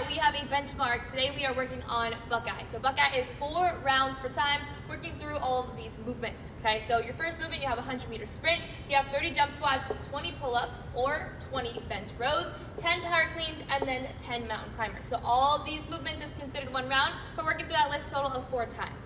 out, we have a benchmark. Today we are working on Buckeye. So Buckeye is 4 rounds per time, working through all of these movements. Okay, so your first movement, you have a 100-meter sprint, you have 30 jump squats, 20 pull-ups, or 20 bench rows, 10 power cleans, and then 10 mountain climbers. So all of these movements is considered 1 round. We're working through that list total of 4 times.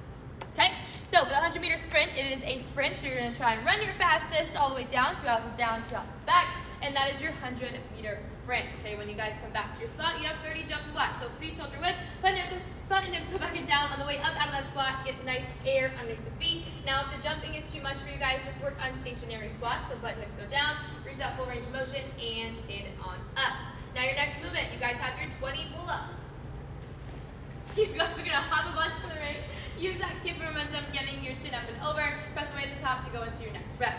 Okay, so for the 100-meter sprint, it is a sprint. So you're going to try and run your fastest all the way down, 2 houses down, 2 houses back. And that is your 100-meter sprint. Okay, when you guys come back to your spot, you have 30 jump squats. So feet shoulder width, front and hips go back and down. On the way up out of that squat, get nice air underneath the feet. Now, if the jumping is too much for you guys, just work on stationary squats. So butt and hips go down, reach that full range of motion, and stand it on up. Now, your next movement, you guys have your 20 pull-ups. You guys are gonna hop up onto the ring, use that kick momentum, getting your chin up and over, press away at the top to go into your next rep.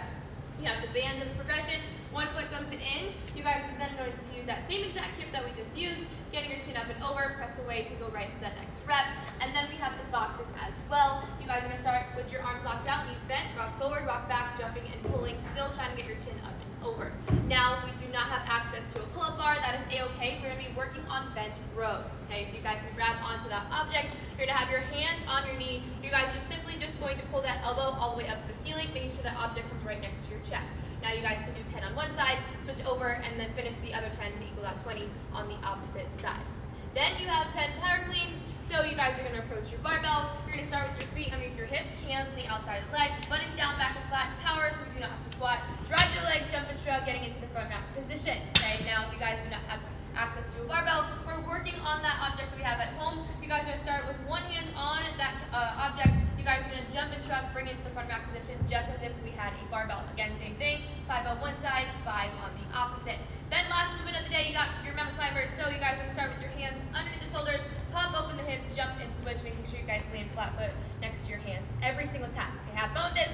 You have the bands as a progression. 1 foot goes in. You guys are then going to use that same exact hip that we just used, getting your chin up and over, press away to go right to that next rep. And then we have the boxes as well. You guys are going to start with your arms locked out, knees bent, rock forward, rock back, jumping and pulling, still trying to get your chin up and over. Now, if we do not have access to a pull-up bar, that is a-okay. We're going to be working on bent rows. Okay, so you guys can grab onto that object. You're going to have your hands on your knee. You guys are simply just going to pull that elbow all the way up to the ceiling, making sure that object comes right next to your chest. Now you guys can do 10 on one side, switch over, and then finish the other 10 to equal that 20 on the opposite side. Then you have 10 power cleans. So you guys are going to approach your barbell. You're going to start with your feet underneath your hips, hands on the outside of the legs, butt is down, back is flat, power, so you do not have to squat. Drive your legs, jump and shrug, getting into the front rack position. Okay, now if you guys do not have access to a barbell, we're working on that object that we have at home. You guys are going to start with one hand on that object. You guys are going to jump and shrug, bring it to the front rack position, just as if we had a barbell. Again, same thing, 5 on one side, 5 on the opposite. Then last movement of the day, you got your mountain climbers. So you guys are going to start with your hands underneath the shoulders, pop open the hips, jump and switch, making sure you guys land flat foot next to your hands every single time. Okay, have fun with this.